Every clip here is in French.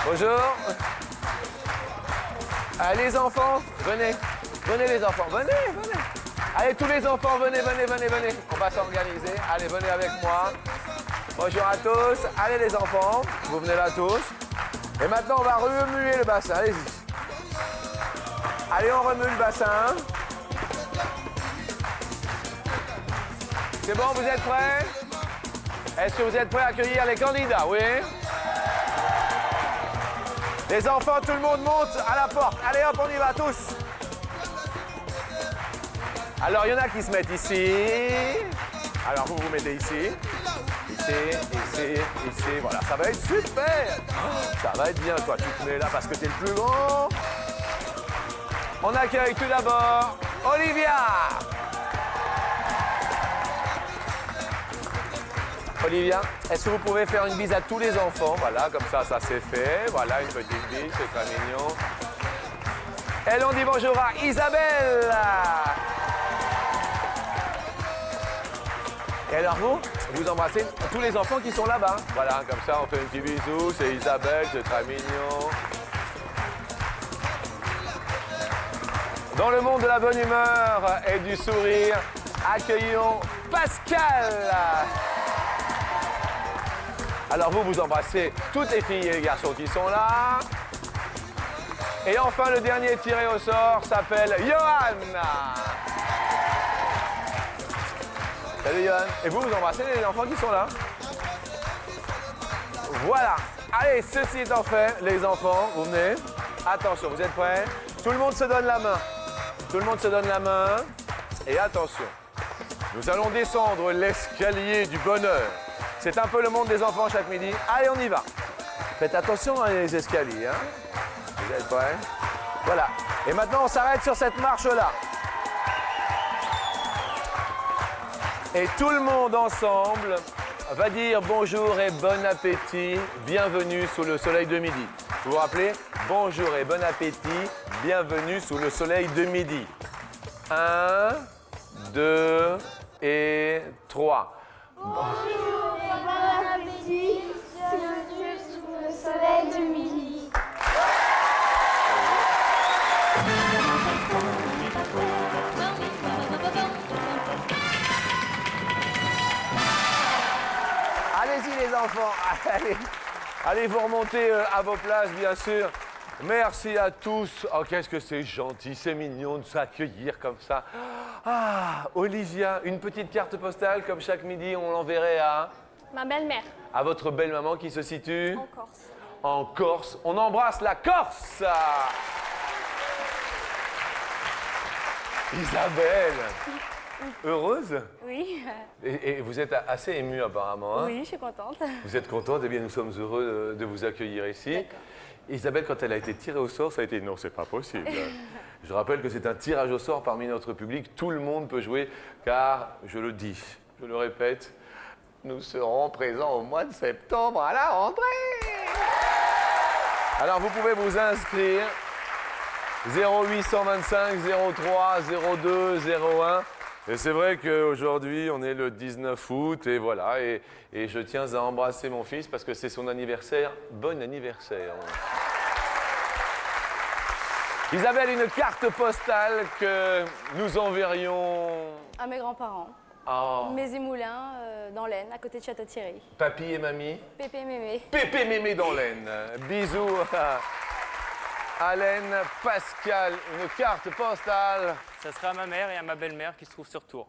Bonjour. Allez les enfants, venez. Venez les enfants, venez. Allez tous les enfants, venez. On va s'organiser. Allez, venez avec moi. Bonjour à tous. Allez les enfants, vous venez là tous. Et maintenant, on va remuer le bassin. Allez-y. Allez, on remue le bassin. C'est bon, vous êtes prêts? Est-ce que vous êtes prêts à accueillir les candidats? Oui? Les enfants, tout le monde monte à la porte. Allez hop, on y va tous. Alors, il y en a qui se mettent ici. Alors, vous vous mettez ici. Ici. Voilà, ça va être super. Ça va être bien. Toi, tu te mets là parce que t'es le plus grand. On accueille tout d'abord Olivia. Olivia, est-ce que vous pouvez faire une bise à tous les enfants? Voilà, comme ça c'est fait. Voilà, une petite bise, c'est très mignon. Et on dit bonjour à Isabelle. Et alors vous embrassez tous les enfants qui sont là-bas. Voilà, comme ça on fait un petit bisou, c'est Isabelle, c'est très mignon. Dans le monde de la bonne humeur et du sourire, accueillons Pascal. Alors vous embrassez toutes les filles et les garçons qui sont là. Et enfin, le dernier tiré au sort s'appelle Johan. Salut Johan. Et vous embrassez les enfants qui sont là. Voilà. Allez, ceci étant fait, les enfants, vous venez. Attention, vous êtes prêts? Tout le monde se donne la main. Tout le monde se donne la main. Et attention, nous allons descendre l'escalier du bonheur. C'est un peu le monde des enfants chaque midi. Allez, on y va. Faites attention à les escaliers. Hein. Vous êtes prêts? Voilà. Et maintenant, on s'arrête sur cette marche-là. Et tout le monde ensemble va dire bonjour et bon appétit, bienvenue sous le soleil de midi. Vous vous rappelez? Bonjour et bon appétit, bienvenue sous le soleil de midi. 1, 2 et 3. Bonjour et bon appétit, bienvenue sous le soleil du midi. Allez-y les enfants, allez vous remonter à vos places bien sûr. Merci à tous. Oh, qu'est-ce que c'est gentil, c'est mignon de s'accueillir comme ça. Ah, Olivia, une petite carte postale comme chaque midi, on l'enverrait à... Ma belle-mère. À votre belle-maman qui se situe... En Corse. En Corse. On embrasse la Corse. Isabelle. Heureuse? Oui. Et vous êtes assez émue apparemment. Hein? Oui, je suis contente. Vous êtes contente? Eh bien, nous sommes heureux de vous accueillir ici. D'accord. Isabelle, quand elle a été tirée au sort, ça a été non, c'est pas possible. Je rappelle que c'est un tirage au sort parmi notre public. Tout le monde peut jouer, car, je le dis, je le répète, nous serons présents au mois de septembre à la rentrée. Alors, vous pouvez vous inscrire 0825 03 02 01. Et c'est vrai qu'aujourd'hui, on est le 19 août, et voilà, et je tiens à embrasser mon fils parce que c'est son anniversaire. Bon anniversaire. Isabelle, une carte postale que nous enverrions... À mes grands-parents. Oh. Mes émoulins dans l'Aisne, à côté de Château-Thierry. Papy et mamie. Pépé et Mémé. Pépé Mémé dans l'Aisne. Bisous à Alaine, Pascal, une carte postale. Ça sera à ma mère et à ma belle-mère qui se trouvent sur Tours.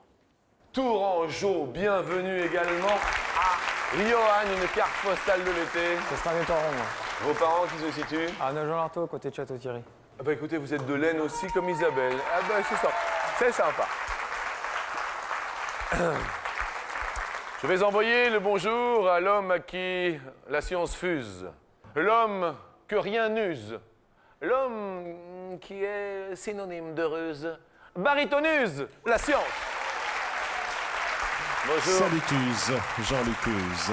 Tourangeau, bienvenue également à Johan, une carte postale de l'été. Ce sera mes parents, moi. Vos parents qui se situent? À Nogent-l'Artaud, à côté de Château-Thierry. Ah bah écoutez, vous êtes de l'Aisne aussi comme Isabelle. Ah bah c'est sympa. Je vais envoyer le bonjour à l'homme à qui la science fuse. L'homme que rien n'use. L'homme qui est synonyme d'heureuse. Baritonuse, la science. Bonjour. Salutuse, Jean-Luc Cuse.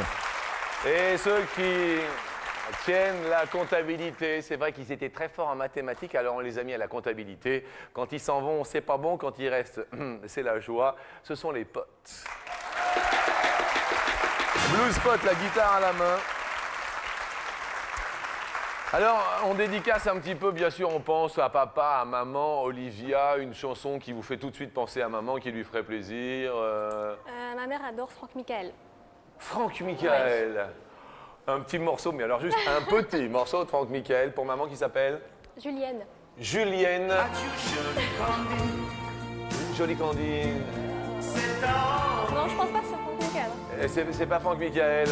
Et ceux qui tiennent la comptabilité, c'est vrai qu'ils étaient très forts en mathématiques, alors on les a mis à la comptabilité. Quand ils s'en vont, c'est pas bon, quand ils restent, c'est la joie. Ce sont les potes. Blues Pot, la guitare à la main. Alors, on dédicace un petit peu, bien sûr, on pense à papa, à maman, Olivia, une chanson qui vous fait tout de suite penser à maman, qui lui ferait plaisir. Ma mère adore Franck Michael. Franck Michael. Un petit morceau, mais alors juste un petit morceau de Franck Michael pour maman qui s'appelle Julienne. Julienne. Jolie Candine. Non, je pense pas que c'est Franck Michael. Et c'est pas Franck Michael.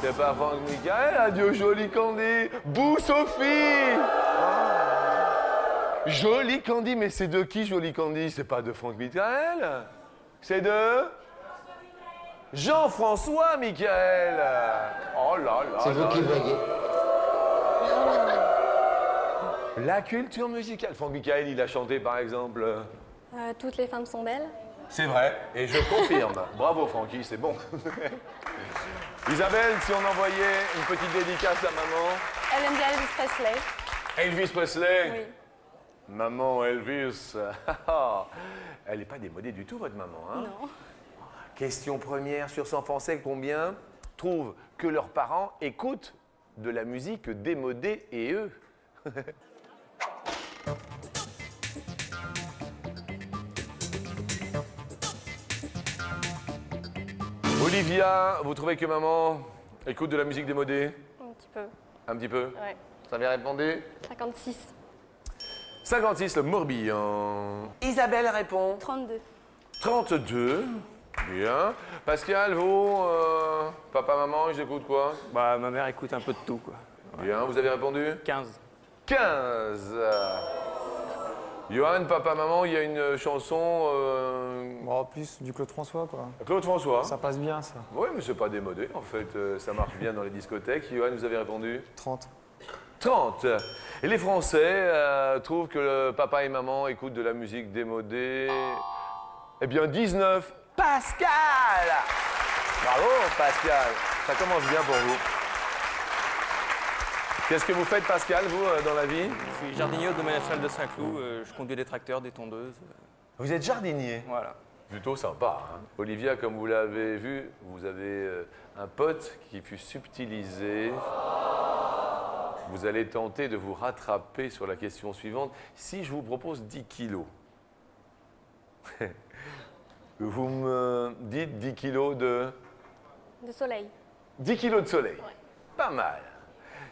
C'est pas Franck Michael. Adieu, jolie Candy. Bou Sophie. Jolie Candy, mais c'est de qui, jolie Candy? C'est pas de Franck Michael. C'est de Jean-François Michael. Oh là là. C'est vous qui voyez. La culture musicale. Franck Michael, il a chanté par exemple. Toutes les femmes sont belles. C'est vrai, et je confirme. Bravo Francky, c'est bon. Isabelle, si on envoyait une petite dédicace à maman. Elle aime bien Elvis Presley. Elvis Presley. Oui. Maman Elvis. Elle n'est pas démodée du tout, votre maman. Hein? Non. Question première sur 100 Français, combien trouvent que leurs parents écoutent de la musique démodée et eux? Olivia, vous trouvez que maman écoute de la musique démodée? Un petit peu. Un petit peu? Ouais. Ça vient répondu? 56. 56, le Morbihan. Isabelle répond 32. 32. Bien. Pascal, vous, papa, maman, ils écoutent quoi? Bah, ma mère écoute un peu de tout, quoi. Bien, vous avez répondu? 15. 15. Johan, papa, maman, il y a une chanson. Bon, plus du Claude François, quoi. Claude François. Ça passe bien, ça. Oui, mais c'est pas démodé, en fait. Ça marche bien dans les discothèques. Johan, vous avez répondu? 30. 30. Et les Français trouvent que le papa et maman écoutent de la musique démodée. Eh bien, 19. Pascal! Bravo, Pascal. Ça commence bien pour vous. Qu'est-ce que vous faites, Pascal, vous, dans la vie? Je suis jardinier au domaine national de Saint-Cloud. Je conduis des tracteurs, des tondeuses. Vous êtes jardinier. Voilà. Plutôt sympa. Hein. Olivia, comme vous l'avez vu, vous avez un pote qui fut subtilisé. Vous allez tenter de vous rattraper sur la question suivante. Si je vous propose 10 kilos, vous me dites 10 kilos de... De soleil. 10 kilos de soleil. Ouais. Pas mal.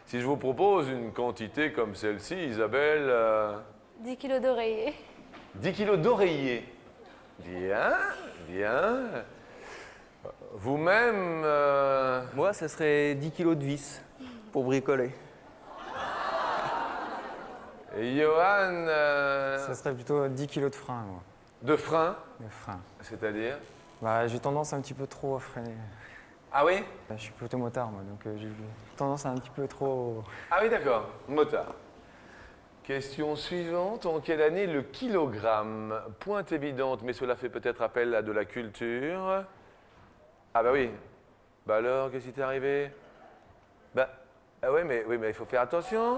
Si je vous propose une quantité comme celle-ci, Isabelle... 10 kilos d'oreiller. 10 kilos d'oreiller. Bien, bien. Vous-même... Moi, ce serait 10 kilos de vis pour bricoler. Et Johan... Ça serait plutôt 10 kilos de frein, moi. de frein, De frein. c'est-à-dire... Bah, j'ai tendance un petit peu trop à freiner. Ah oui? Je suis plutôt motard, moi, donc j'ai tendance à un petit peu trop... Ah oui, d'accord. Motard. Question suivante. En quelle année le kilogramme? Pointe évidente, mais cela fait peut-être appel à de la culture. Ah bah oui. Bah alors, qu'est-ce qui t'est arrivé? Bah, ah oui, mais il faut faire attention.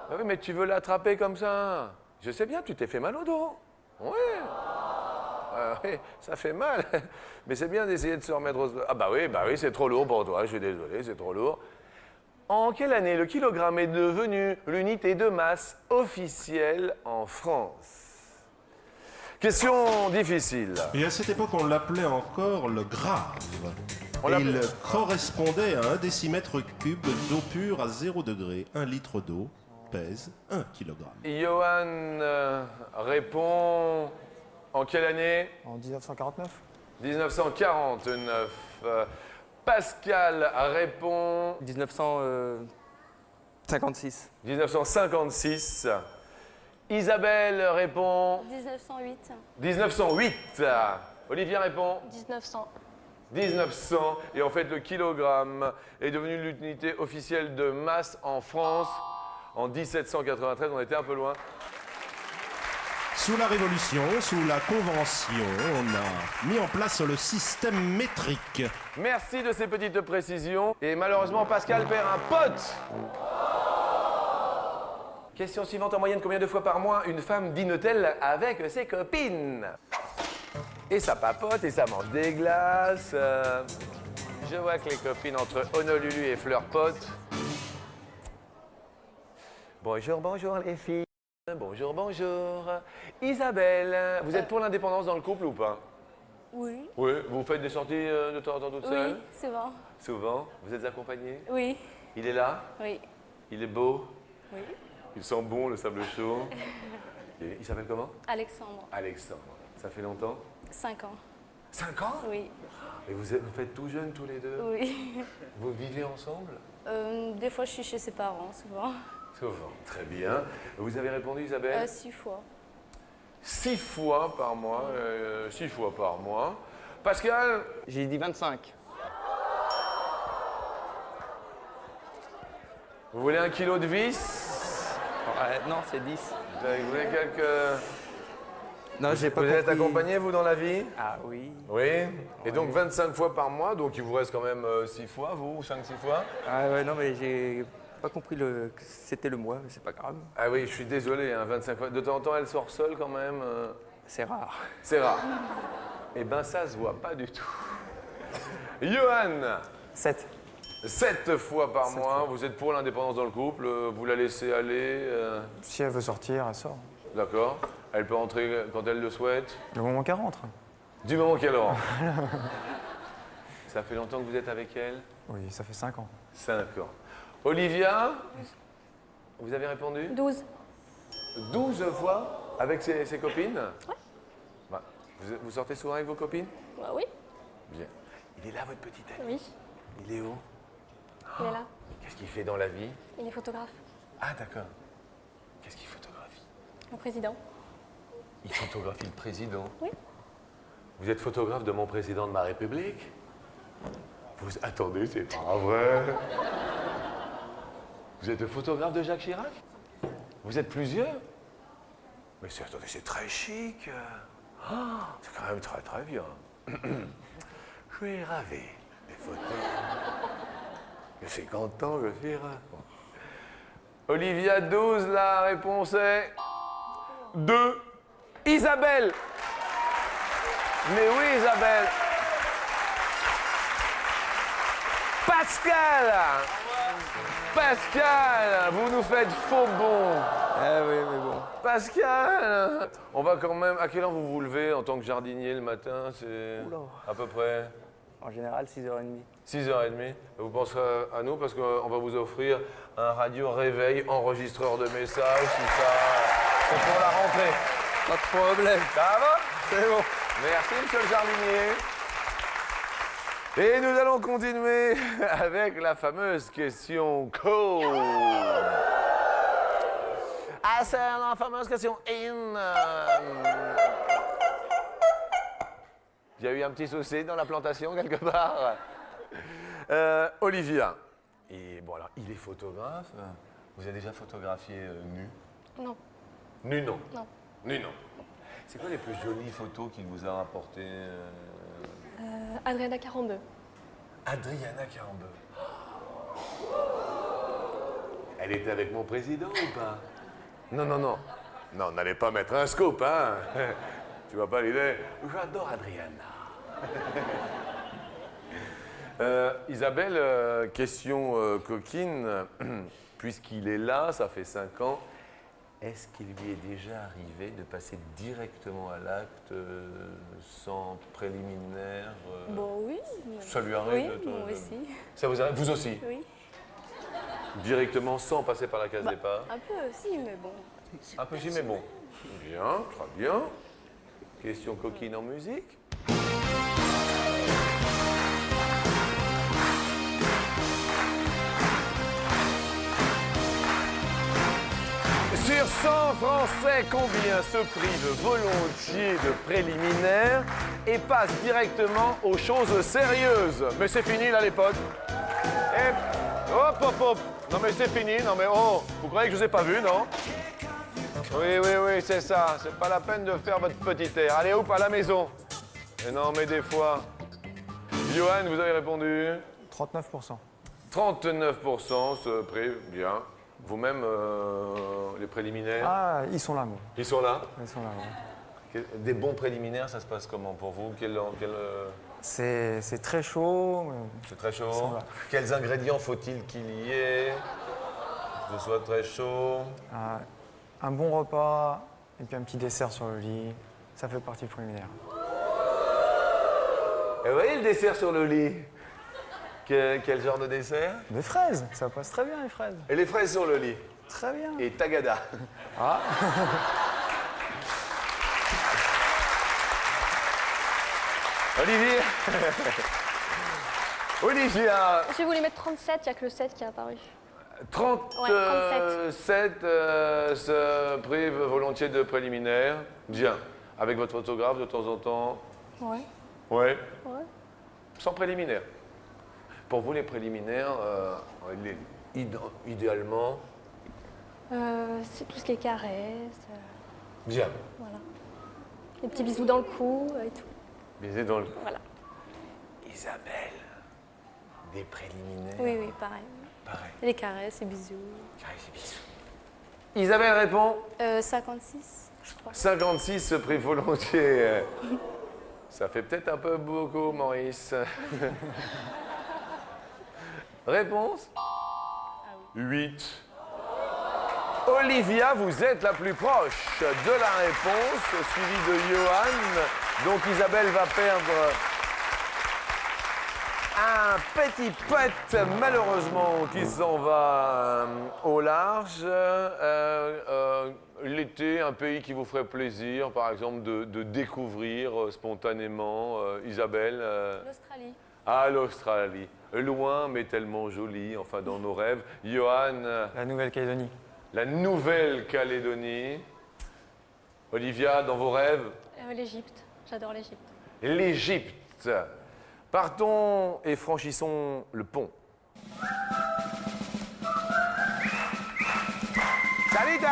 Bah oui, mais tu veux l'attraper comme ça. Je sais bien, tu t'es fait mal au dos. Oui. Oui, ça fait mal. Mais c'est bien d'essayer de se remettre au... Ah bah oui, c'est trop lourd pour toi, je suis désolé, c'est trop lourd. En quelle année le kilogramme est devenu l'unité de masse officielle en France? Question difficile. Et à cette époque, on l'appelait encore le grave. On Et l'appelait- il correspondait à 1 décimètre cube d'eau pure à 0 degré. 1 litre d'eau pèse 1 kilogramme. Johan répond en quelle année? En 1949. 1949. Pascal répond 1956. 1956. Isabelle répond 1908. 1908. Olivier répond 1900. 1900. Et en fait, le kilogramme est devenu l'unité officielle de masse en France en 1793. On était un peu loin. Sous la Révolution, sous la Convention, on a mis en place le système métrique. Merci de ces petites précisions. Et malheureusement, Pascal perd un pote. Question suivante. En moyenne, combien de fois par mois une femme dîne-t-elle avec ses copines? Et ça papote et ça mange des glaces. Je vois que les copines entre Honolulu et Fleur Pote, Bonjour, bonjour les filles. Bonjour, bonjour. Isabelle, vous êtes pour l'indépendance dans le couple ou pas? Oui. Oui. Vous faites des sorties de temps en temps toute seule? Oui, souvent. Souvent. Vous êtes accompagnée? Oui. Il est là? Oui. Il est beau? Oui. Il sent bon le sable chaud. Et il s'appelle comment? Alexandre, Alexandre. Ça fait longtemps? 5 ans. 5 ans? Oui. Et vous faites tout jeune tous les deux? Oui. Vous vivez ensemble? Des fois, je suis chez ses parents, souvent. Souvent. Très bien. Vous avez répondu, Isabelle? 6 fois. 6 fois par mois. 6 fois par mois. Pascal? J'ai dit 25. Vous voulez 1 kilo de vis? Non, c'est 10. Vous voulez quelques... Non, j'ai pas Vous êtes compris. accompagné, vous, dans la vie? Ah oui. Oui. Et donc 25 fois par mois, donc il vous reste quand même 6 fois, vous, 5-6 fois? Ah ouais, non, mais j'ai pas compris que c'était le mois, mais c'est pas grave. Ah oui, je suis désolé, hein, 25 fois. De temps en temps, elle sort seule quand même. C'est rare. C'est rare. Eh ben, ça se voit pas du tout. Johan, 7. 7 fois par mois, vous êtes pour l'indépendance dans le couple, vous la laissez aller, Si elle veut sortir, elle sort. d'accord? Elle peut rentrer quand elle le souhaite, Le moment qu'elle rentre. du moment qu'elle rentre. Ça fait longtemps que vous êtes avec elle? Oui, ça fait 5 ans. 5 ans. Olivia, vous avez répondu? 12. 12 fois avec ses copines? Oui. Vous sortez souvent avec vos copines? Bah oui. Bien. Il est là, votre petit ami? Oui. Il est où? Il est là. Qu'est-ce qu'il fait dans la vie? Il est photographe. Ah, d'accord. Qu'est-ce qu'il photographie? Le président. Il photographie le président? Oui. Vous êtes photographe de mon président de ma République? Attendez, c'est pas vrai. Vous êtes le photographe de Jacques Chirac? Vous êtes plusieurs? Mais attendez, c'est très chic. C'est quand même très très bien. Je suis ravi des photos. Je suis content, je suis ravi. Olivia 12, la réponse est 2. Isabelle. Mais oui, Isabelle. Pascal. Pascal, vous nous faites faux bon. Ah oui, mais bon. Pascal, on va quand même. À quelle heure vous vous levez en tant que jardinier le matin? C'est Oula. à peu près En général, 6h30. 6h30. Vous penserez à nous parce qu'on va vous offrir un radio réveil enregistreur de messages, tout ça. C'est pour la rentrée. Pas de problème. Ça va? C'est bon. Merci, monsieur le jardinier. Et nous allons continuer avec la fameuse question code. Ah, c'est la fameuse question in. Il y a eu un petit souci dans la plantation quelque part. Olivia. Et bon, alors, il est photographe. Vous avez déjà photographié nu? Non. Nu, non. Non. Nu, non. C'est quoi les plus jolies photos qu'il vous a rapportées? Adriana Carambeu. Adriana Carambeu. Elle était avec mon président ou pas? Non, non, non. Non, n'allez pas mettre un scoop, hein. Tu vois pas l'idée? J'adore Adriana. Isabelle, question coquine. Puisqu'il est là, ça fait 5 ans, est-ce qu'il lui est déjà arrivé de passer directement à l'acte sans préliminaire Bon, oui. Ça lui arrive Oui, de temps en moi temps. aussi. Ça vous arrive? Vous aussi? Oui. Directement sans passer par la case départ? Un peu aussi, mais bon. Un peu, mais bon. Bien, très bien. Question coquine en musique. Sur 100 Français, combien se privent volontiers de préliminaires et passent directement aux choses sérieuses? Mais c'est fini là les potes. Et hop hop hop. Non mais c'est fini, non mais oh, vous croyez que je vous ai pas vu, non? Oui, oui, oui, c'est ça. C'est pas la peine de faire votre petit air. Allez, hop, à la maison. Et non, mais des fois. Johan, vous avez répondu 39%. 39% se privent. Bien. Vous-même, les préliminaires, Ah, ils sont là, moi. ils sont là. Ils sont là, ouais. Des bons préliminaires, ça se passe comment pour vous? C'est très chaud. C'est très Ils sont chaud. là. Quels ingrédients faut-il qu'il y ait? Que ce soit très chaud. Un bon repas et puis un petit dessert sur le lit, ça fait partie du préliminaire. Et vous voyez le dessert sur le lit? Quel genre de dessert? Des fraises, ça passe très bien les fraises. Et les fraises sur le lit. Très bien. Et tagada. Ah. Olivier. Olivia. J'ai voulu mettre 37, il n'y a que le 7 qui est apparu. 37 se prive volontiers de préliminaire. Bien. Avec votre photographe de temps en temps. Ouais. Ouais. Ouais. Sans préliminaire. Pour vous, les préliminaires, idéalement. C'est tout ce qui est caresse, Bien. voilà. Les petits bisous dans le cou et tout. Baiser dans le. Voilà. Isabelle. Des préliminaires. Oui, oui, pareil. Pareil. Les caresses, les bisous. Caresse et bisous. Isabelle répond. 56, je crois. 56 se prive volontiers. Ça fait peut-être un peu beaucoup, Maurice. Réponse 8. Olivia, vous êtes la plus proche de la réponse, suivie de Johan. Donc Isabelle va perdre un petit poète, malheureusement, qui s'en va au large. L'été, un pays qui vous ferait plaisir, par exemple, de découvrir spontanément. Isabelle L'Australie. Ah, l'Australie. Loin, mais tellement jolie, enfin, dans nos rêves. Johan, La Nouvelle-Calédonie. la Nouvelle-Calédonie. Olivia, dans vos rêves, L'Égypte. J'adore l'Égypte. l'Égypte. Partons et franchissons le pont. Salut, toi.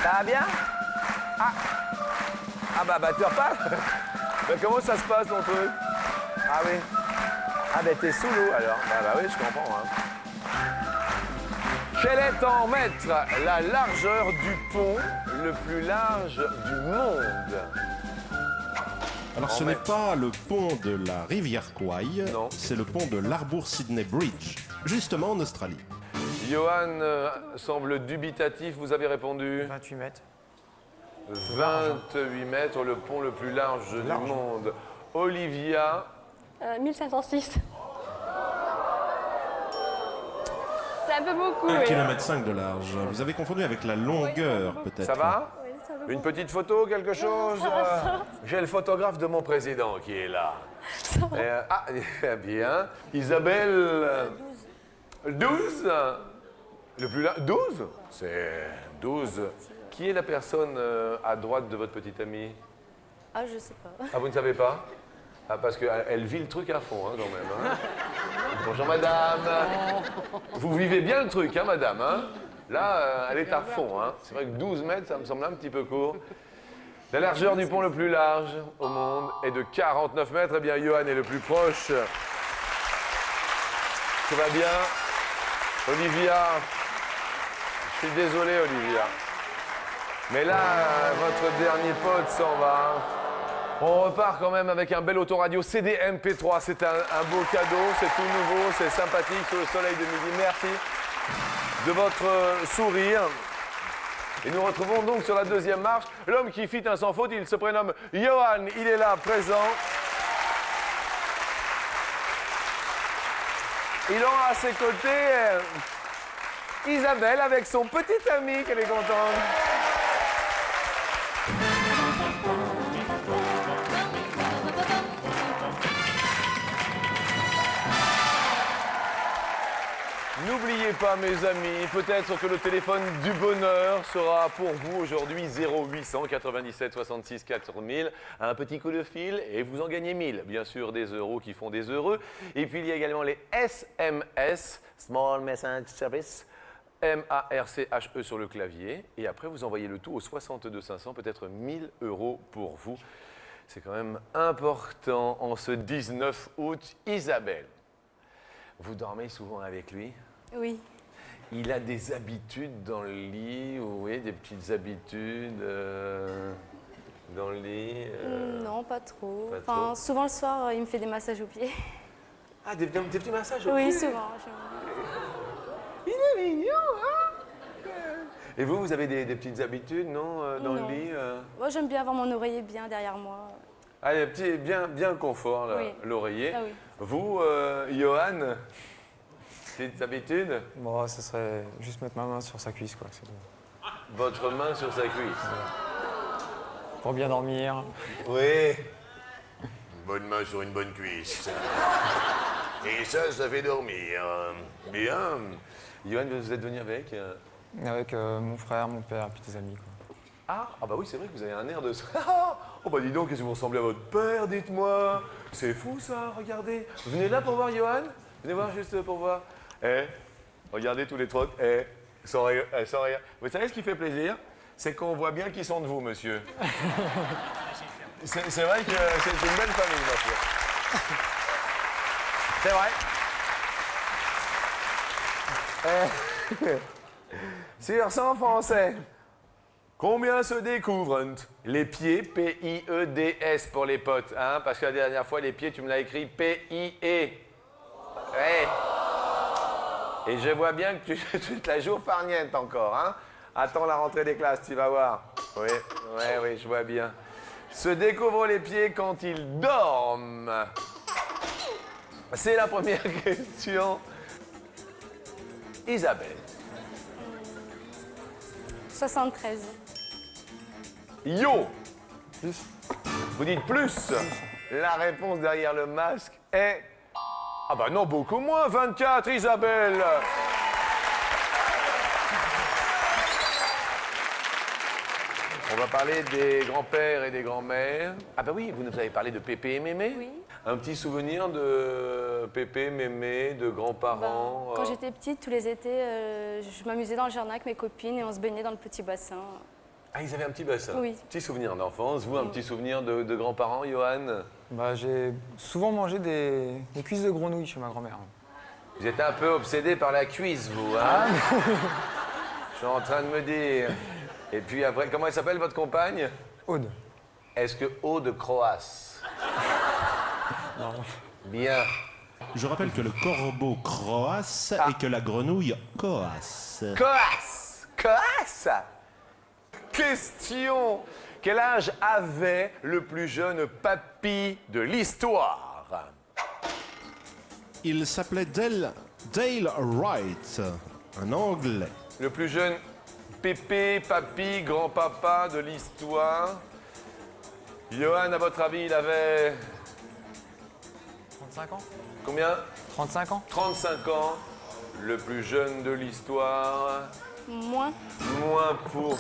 Ça va bien? Ah bah tu repars. Bah, comment ça se passe ton truc? Ah oui. Ah bah t'es sous l'eau alors. Bah oui, je comprends. Quelle est en mètres la largeur du pont le plus large du monde? Alors ce En n'est mètres. pas le pont de la rivière Kwai, Non. c'est le pont de l'Harbour Sydney Bridge, justement en Australie. Johan semble dubitatif, vous avez répondu 28 mètres. 28 mètres, le pont le plus large du monde. Olivia, 1506. C'est un peu beaucoup. 1,5 oui. km de large. Vous avez confondu avec la longueur, peut-être. ça va? Oui, c'est un peu Une petite photo, quelque chose? ça va. J'ai le photographe de mon président qui est là. Bien. Isabelle, 12. Le plus large, 12? C'est 12. Qui est la personne à droite de votre petite amie? Ah, je sais pas. Ah, vous ne savez pas? Ah, parce qu'elle vit le truc à fond, hein, quand même. Hein. Bonjour, madame. Vous vivez bien le truc, hein, madame, hein. Là, elle est à fond, hein. C'est vrai que 12 mètres, ça me semble un petit peu court. La largeur du pont le plus large au monde est de 49 mètres. Eh bien, Johan est le plus proche. Tout va bien. Olivia, je suis désolé, Olivia. Mais là, votre dernier pote s'en va. On repart quand même avec un bel autoradio CD-MP3. C'est un beau cadeau, c'est tout nouveau, c'est sympathique sur le soleil de midi. Merci de votre sourire. Et nous retrouvons donc sur la deuxième marche l'homme qui fit un sans faute. Il se prénomme Johan, il est là, présent. Il aura à ses côtés Isabelle avec son petit ami qu'elle est contente. N'oubliez pas, mes amis, peut-être que le téléphone du bonheur sera pour vous aujourd'hui 0800 97 66 4000. Un petit coup de fil et vous en gagnez 1000. Bien sûr, des euros qui font des heureux. Et puis, il y a également les SMS, Small Message Service, MARCHE sur le clavier. Et après, vous envoyez le tout au 62 500, peut-être 1000 euros pour vous. C'est quand même important en ce 19 août. Isabelle, vous dormez souvent avec lui? Oui. Il a des habitudes dans le lit, oui, des petites habitudes dans le lit. Non, pas trop. pas Enfin, trop. souvent le soir, il me fait des massages aux pieds. Ah, des petits massages au Oui, pied. souvent. c'est mignon, hein? Et vous avez des petites habitudes, non, dans Non. le lit Moi, j'aime bien avoir mon oreiller bien derrière moi. Ah, les petits, bien confort, là, Oui. l'oreiller. Ah oui. Vous, Johan, petites habitudes? Bon, ce serait juste mettre ma main sur sa cuisse, quoi. C'est tout. Votre main sur sa cuisse. Pour bien dormir. Oui. Une bonne main sur une bonne cuisse. Et ça fait dormir. Bien. Johan, vous êtes venu avec Avec mon frère, mon père, puis des amis, quoi. Ah bah oui, c'est vrai que vous avez un air de... Oh bah dis donc, qu'est-ce que vous ressemblez à votre père, dites-moi. C'est fou ça, regardez. Venez là pour voir Johan. Venez voir juste pour voir. Regardez tous les trois. Sans rire. Vous savez ce qui fait plaisir? C'est qu'on voit bien qui sont de vous, monsieur. C'est vrai que c'est une belle famille, ma foi. C'est vrai. Sur 100 Français, combien se découvrent les pieds? P-I-E-D-S pour les potes, hein? Parce que la dernière fois, les pieds, tu me l'as écrit P-I-E. Ouais. Et je vois bien que tu te la joues farniente encore, hein? Attends la rentrée des classes, tu vas voir. Oui, je vois bien. Se découvrent les pieds quand ils dorment. C'est la première question. Isabelle. 73. Yo. Plus. Vous dites plus. La réponse derrière le masque est... Ah bah non, beaucoup moins. 24, Isabelle. On va parler des grands-pères et des grands-mères. Ah bah oui, vous nous avez parlé de Pépé et Mémé. Oui. Un petit souvenir de Pépé, Mémé, de grands-parents. Quand j'étais petite, tous les étés, je m'amusais dans le jardin avec mes copines et on se baignait dans le petit bassin. Ah, ils avaient un petit bassin. Oui. Petit souvenir d'enfance. Vous, un petit souvenir de grands-parents, Johan? Bah, j'ai souvent mangé des cuisses de grenouille chez ma grand-mère. Vous êtes un peu obsédé par la cuisse, vous, hein? Je suis en train de me dire. Et puis après, comment elle s'appelle, votre compagne? Aude. Est-ce que Aude croasse? Non. Bien. Je rappelle que le corbeau croasse et que la grenouille coasse. Coasse! Coasse! Question. Quel âge avait le plus jeune papy de l'histoire? Il s'appelait Dale Wright, un Anglais. Le plus jeune pépé, papy, grand-papa de l'histoire. Johan, à votre avis, il avait 35 ans combien? 35 ans 35 ans. Le plus jeune de l'histoire. Moins. Moins pour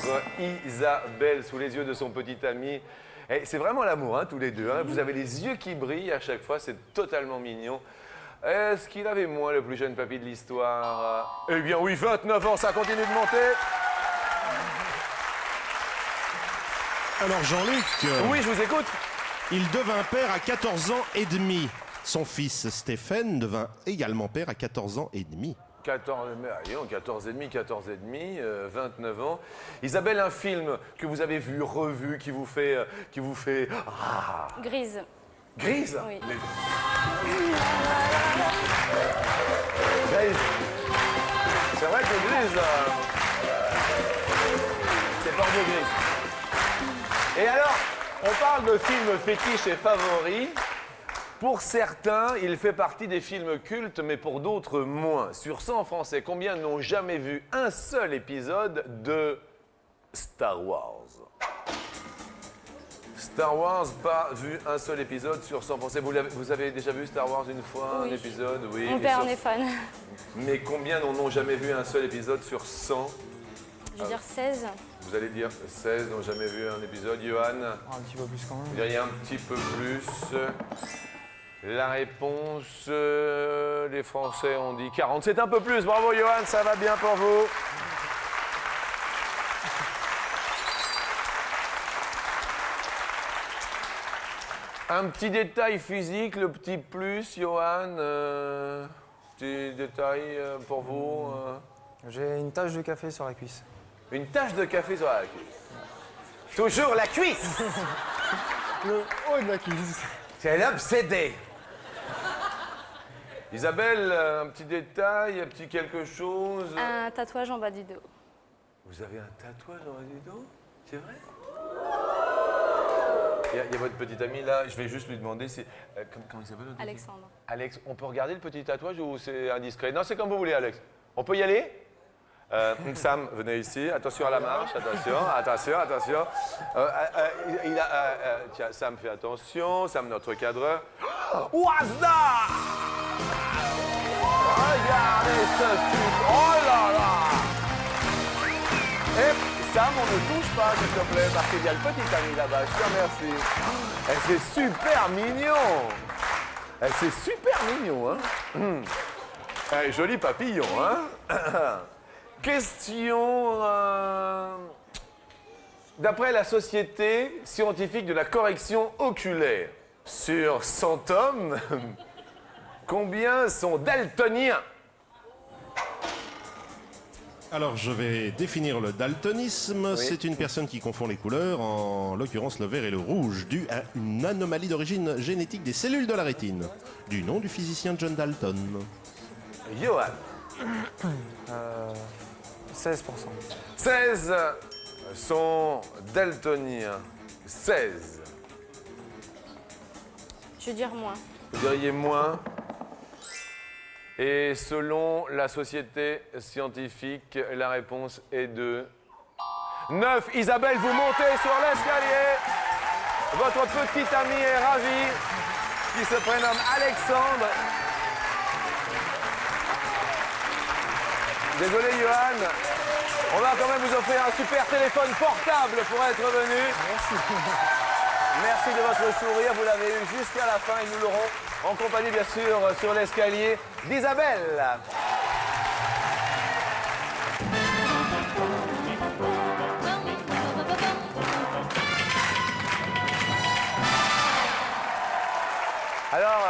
Isabelle, sous les yeux de son petit ami. Et c'est vraiment l'amour, hein, tous les deux. Hein. Vous avez les yeux qui brillent à chaque fois, c'est totalement mignon. Est-ce qu'il avait moins, le plus jeune papy de l'histoire? Eh bien oui, 29 ans, ça continue de monter. Alors Jean-Luc, Oui, je vous écoute. il devint père à 14 ans et demi. Son fils Stéphane devint également père à 14 ans et demi. 14 et demi, 29 ans. Isabelle, un film que vous avez vu, revu, qui vous fait... Ah, Grise. Grise? Oui. Mais- Grise. C'est vrai que Grise... c'est Bordeaux Grise. Et alors, on parle de films fétiches et favoris. Pour certains, il fait partie des films cultes, mais pour d'autres, moins. Sur 100 Français, combien n'ont jamais vu un seul épisode de Star Wars? Star Wars, pas vu un seul épisode sur 100 Français. Vous avez déjà vu Star Wars une fois, Oui. un épisode? Oui. Mon et père sur- en est fan. Mais combien n'en ont jamais vu un seul épisode sur 100? Je veux dire 16. Vous allez dire 16 n'ont jamais vu un épisode. Johan, Un petit peu plus quand vous même. diriez un petit peu plus. La réponse, les Français ont dit 40. C'est un peu plus. Bravo, Johan, ça va bien pour vous. Un petit détail physique, le petit plus, Johan. Petit détail pour vous. J'ai une tache de café sur la cuisse. Une tache de café sur la cuisse. Toujours la cuisse. Le haut de la cuisse. C'est l'obsédé. Isabelle, un petit détail, un petit quelque chose. Un tatouage en bas du dos. Vous avez un tatouage dans le dos? C'est vrai? Il y a votre petit ami là, je vais juste lui demander, c'est comment il s'appelle? Alexandre. Alex, on peut regarder le petit tatouage ou c'est indiscret? Non, c'est comme vous voulez, Alex. On peut y aller? Sam, venez ici. Attention à la marche. Attention. Tiens, Sam, fais attention. Sam, notre cadreur. Wazda! Regardez ceci. Oh là là! Et Sam, on ne touche pas, s'il te plaît, parce qu'il y a le petit ami là-bas. Je te remercie. Et c'est super mignon. C'est super mignon, hein? Joli papillon, hein? Question. D'après la Société scientifique de la correction oculaire, sur 100 hommes, combien sont daltoniens? Alors, je vais définir le daltonisme. Oui. C'est une personne qui confond les couleurs, en l'occurrence le vert et le rouge, dû à une anomalie d'origine génétique des cellules de la rétine, du nom du physicien John Dalton. Johan. 16%. 16 sont daltoniens. 16. Je veux dire moins. Vous diriez moins. Et selon la société scientifique, la réponse est de 9. Isabelle, vous montez sur l'escalier. Votre petit ami est ravi, qui se prénomme Alexandre. Désolé, Johan. On va quand même vous offrir un super téléphone portable pour être venu. Merci de votre sourire. Vous l'avez eu jusqu'à la fin et nous l'aurons en compagnie, bien sûr, sur l'escalier d'Isabelle. Alors,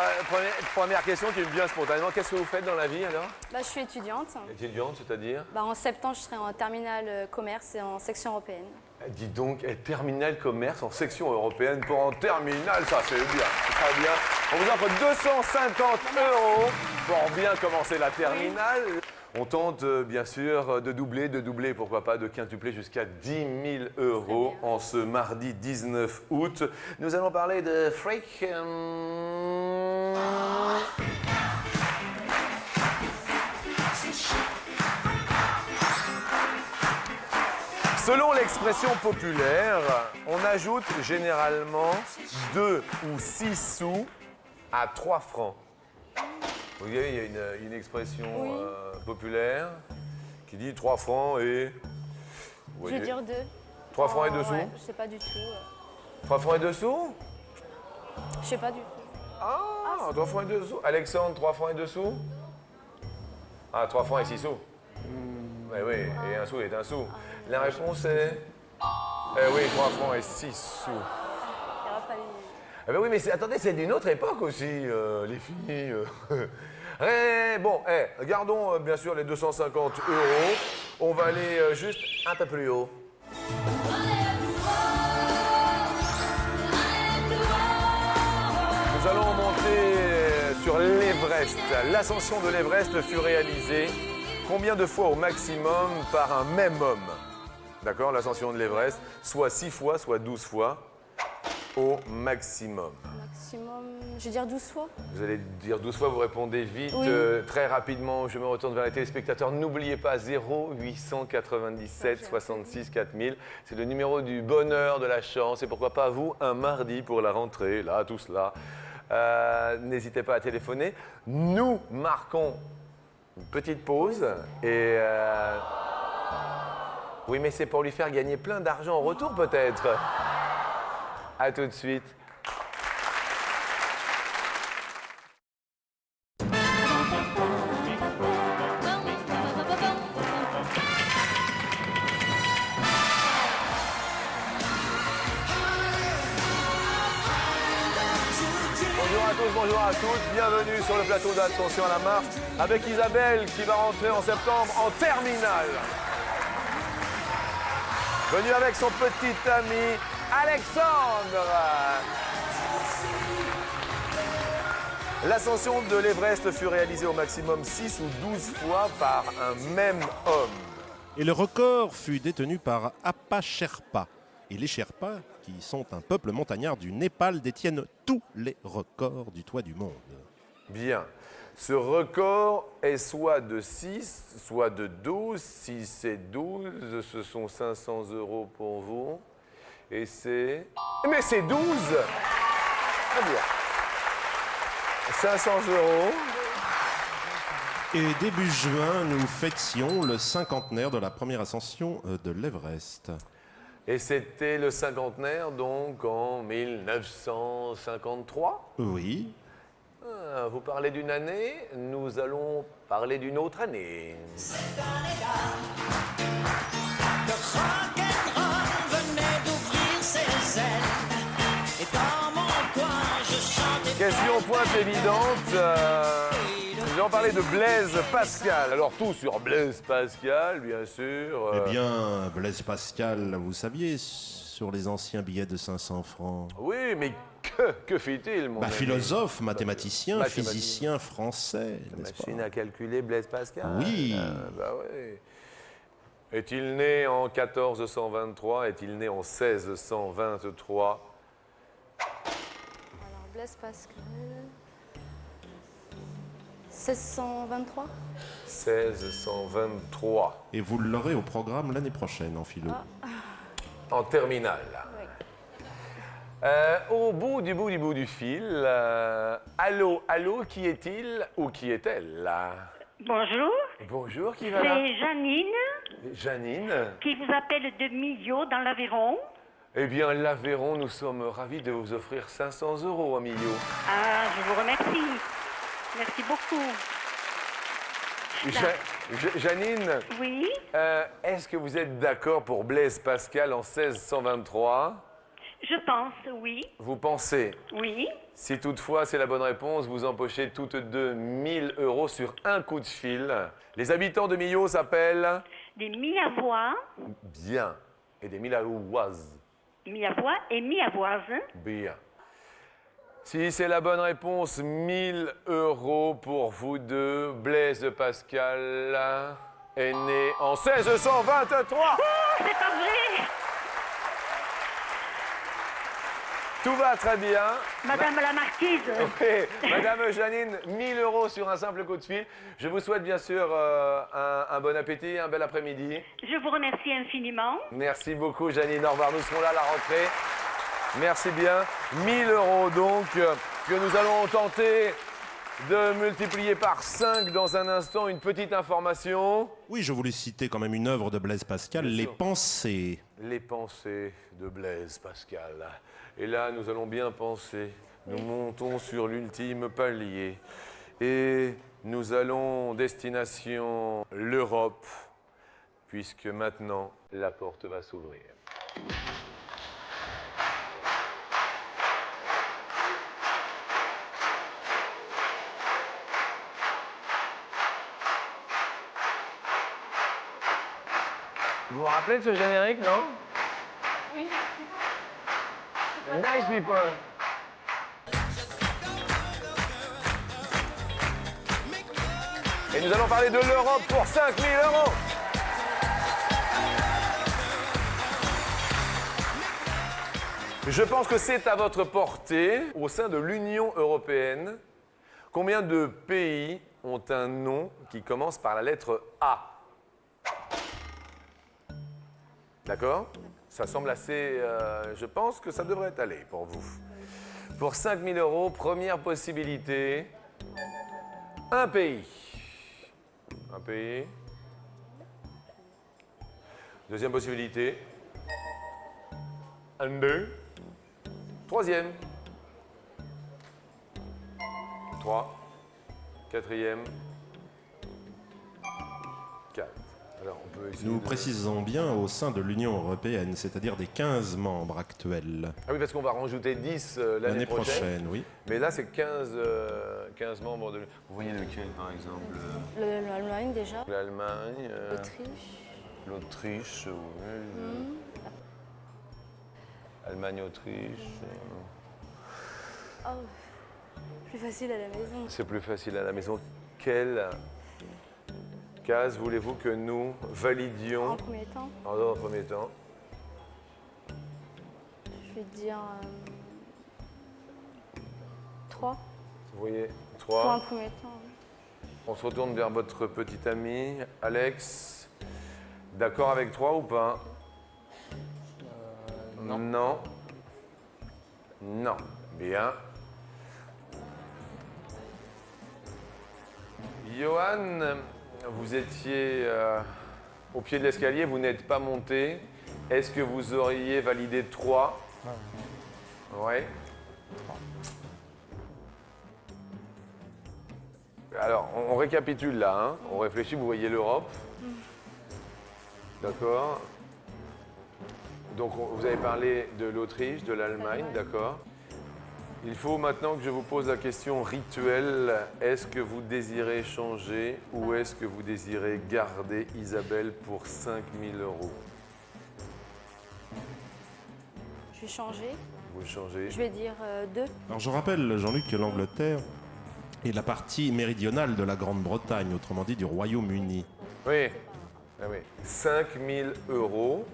première question qui me vient spontanément. Qu'est-ce que vous faites dans la vie alors? Bah, je suis étudiante. Étudiante, c'est-à-dire? Bah, en septembre, je serai en terminale commerce et en section européenne. Dis donc, terminale commerce en section européenne pour en terminale, ça c'est bien, très bien. On vous offre 250 € pour bien commencer la terminale. On tente bien sûr de doubler, pourquoi pas de quintupler jusqu'à 10 000 € en ce mardi 19 août. Nous allons parler de fric. Selon l'expression populaire, on ajoute généralement 2 ou 6 sous à 3 francs. Vous voyez, il y a une expression populaire qui dit 3 francs et... Je veux dire 2. 3 francs et 2 sous? Ouais, je sais pas du tout. 3 francs et 2 sous? Je sais pas du tout. Ah, 3 francs et 2 sous. Alexandre, 3 francs et 2 sous? Ah, 3 francs et 6 sous. Oui, et un sou est un sou. La réponse est... oui, 3 francs et 6 sous. Il y aura pas les... Eh ben oui, mais attendez, c'est d'une autre époque aussi, les filles. Bon, gardons bien sûr les 250 €. On va aller juste un peu plus haut. Nous allons monter sur l'Everest. L'ascension de l'Everest fut réalisée combien de fois au maximum par un même homme? D'accord, l'ascension de l'Everest, soit 6 fois, soit 12 fois au maximum. Maximum, je vais dire 12 fois. Vous allez dire 12 fois, vous répondez vite, Oui. très rapidement. Je me retourne vers les téléspectateurs. N'oubliez pas 0897 66 4000. C'est le numéro du bonheur, de la chance. Et pourquoi pas vous, un mardi pour la rentrée, là, tout cela. N'hésitez pas à téléphoner. Nous marquons une petite pause. Et oui, mais c'est pour lui faire gagner plein d'argent en retour, peut-être. À tout de suite. Bonjour à tous, bienvenue sur le plateau d'Attention à la marche avec Isabelle qui va rentrer en septembre en terminale. Venue avec son petit ami Alexandre. L'ascension de l'Everest fut réalisée au maximum 6 ou 12 fois par un même homme. Et le record fut détenu par Apa Sherpa. Et les Sherpas, qui sont un peuple montagnard du Népal, détiennent tous les records du toit du monde. Bien. Ce record est soit de 6, soit de 12. Si c'est 12, ce sont 500 € pour vous. Et c'est... Mais c'est 12 ! Très bien. 500 €. Et début juin, nous fêtions le cinquantenaire de la première ascension de l'Everest. Et c'était le cinquantenaire, donc, en 1953. Oui. Ah, vous parlez d'une année, nous allons parler d'une autre année. Question pointe évidente. Nous allons parler de Blaise Pascal. Alors tout sur Blaise Pascal, bien sûr. Eh bien, Blaise Pascal, vous saviez, sur les anciens billets de 500 francs. Oui, mais que fit-il, mon ami? Philosophe, mathématicien, Mathématicien. physicien français, n'est-ce pas? Machine à calculer Blaise Pascal. Oui. Bah oui. Est-il né en 1423? Est-il né en 1623? Alors, Blaise Pascal. 1623. 1623. Et vous l'aurez au programme l'année prochaine en philo. En terminale. Au bout du fil, allô, allô, qui est-il ou qui est-elle? Bonjour, Bonjour, qui va là? c'est Janine Janine. qui vous appelle de Millau dans l'Aveyron. Eh bien, l'Aveyron, nous sommes ravis de vous offrir 500 € à Millau. Ah, je vous remercie. Merci beaucoup. Janine, Oui, est-ce que vous êtes d'accord pour Blaise Pascal en 1623? je pense, oui, Vous pensez? oui. Si toutefois c'est la bonne réponse, vous empochez toutes deux 1000 € sur un coup de fil. Les habitants de Millau s'appellent Des Miavois, bien et des Milaouoises. Miavois et Miavoises. Bien. Si c'est la bonne réponse, 1000 € pour vous deux. Blaise Pascal est né en 1623. Oh, c'est pas vrai! Tout va très bien. Madame la marquise, Oui, Madame Janine, 1000 € sur un simple coup de fil. Je vous souhaite bien sûr un bon appétit, un bel après-midi. je vous remercie infiniment. Merci beaucoup Janine, au revoir, nous serons là à la rentrée. Merci bien. 1000 € donc, que nous allons tenter de multiplier par 5 dans un instant. Une petite information. Oui, je voulais citer quand même une œuvre de Blaise Pascal, Bien Les sûr. Pensées. Les pensées de Blaise Pascal. Et là, nous allons bien penser. Nous montons sur l'ultime palier. Et nous allons destination l'Europe, puisque maintenant, la porte va s'ouvrir. Vous vous rappelez de ce générique, non? Oui. Nice people. Et nous allons parler de l'Europe pour 5000 €. Je pense que c'est à votre portée. Au sein de l'Union européenne, combien de pays ont un nom qui commence par la lettre A? D'accord? Ça semble assez... je pense que ça devrait aller pour vous. Pour 5000 €, première possibilité, un pays. Un pays. Deuxième possibilité. Un, deux. Troisième. 3. Quatrième. 4. Alors, on peut essayer Nous de- précisons bien au sein de l'Union européenne, c'est-à-dire des 15 membres actuels. Ah oui, parce qu'on va rajouter 10 l'année prochaine. Oui. Mais là, c'est 15 membres de... Vous voyez lequel, par exemple? L'Allemagne déjà. L'Allemagne, Autriche. l'Autriche, oui. Allemagne, Autriche. Oh, Plus facile à la maison. C'est plus facile à la maison. Quelle case voulez-vous que nous validions En premier temps, dans un premier temps? je vais dire 3. Vous voyez, Pour un 3. premier temps. On se retourne vers votre petit ami, Alex. D'accord avec 3 ou pas? Non. Non. Non. Bien. Johan, vous étiez au pied de l'escalier, vous n'êtes pas monté. Est-ce que vous auriez validé 3? Ouais. Alors, on récapitule là, hein. On réfléchit, vous voyez l'Europe. D'accord. Donc, vous avez parlé de l'Autriche, de l'Allemagne, d'accord. Il faut maintenant que je vous pose la question rituelle. Est-ce que vous désirez changer ou est-ce que vous désirez garder Isabelle pour 5 000 €? Je vais changer. Vous changez. Je vais dire 2. Alors je rappelle, Jean-Luc, que l'Angleterre est la partie méridionale de la Grande-Bretagne, autrement dit du Royaume-Uni. Oui. Ah oui. 5 000 €.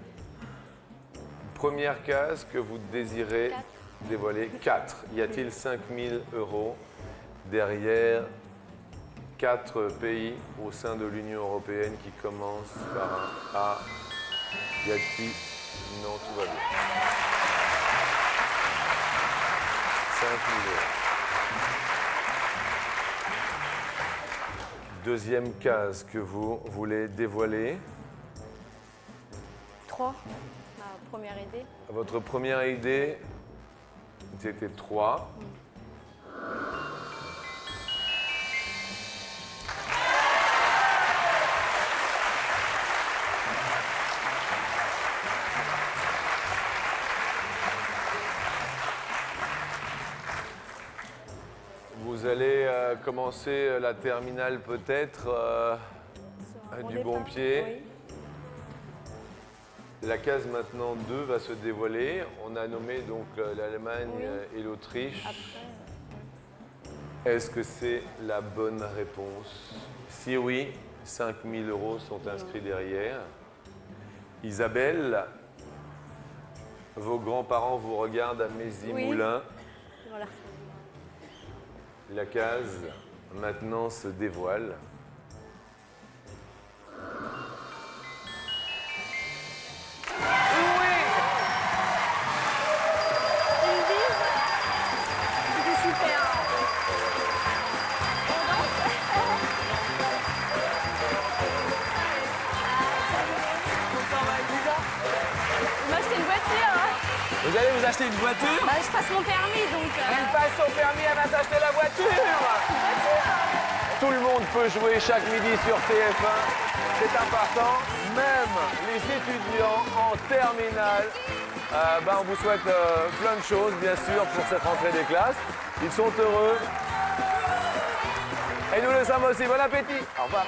Première case que vous désirez 4. dévoiler. 4. Y a-t-il 5 000 € derrière 4 pays au sein de l'Union européenne qui commencent par un A? Y a-t-il? Non, tout va bien. 5 000 €. Deuxième case que vous voulez dévoiler. 3. Première idée. Votre première idée, c'était 3. Vous allez commencer la terminale peut-être du bon départ. pied. Oui. La case maintenant 2 va se dévoiler. On a nommé donc l'Allemagne Oui. et l'Autriche. Après, Est-ce que c'est la bonne réponse? Si oui, 5 000 € sont inscrits derrière. Isabelle, vos grands-parents vous regardent à Mézy-Moulins. voilà. La case maintenant se dévoile. C'était super. Moi, j'étais une voiture. Vous allez vous acheter une voiture? Bah, je passe mon permis, donc... Elle passe son permis, elle va s'acheter la voiture. Tout le monde peut jouer chaque midi sur TF1. C'est important. Même les étudiants en terminale. On vous souhaite plein de choses, bien sûr, pour cette rentrée des classes. Ils sont heureux. Et nous le sommes aussi. Bon appétit. Au revoir.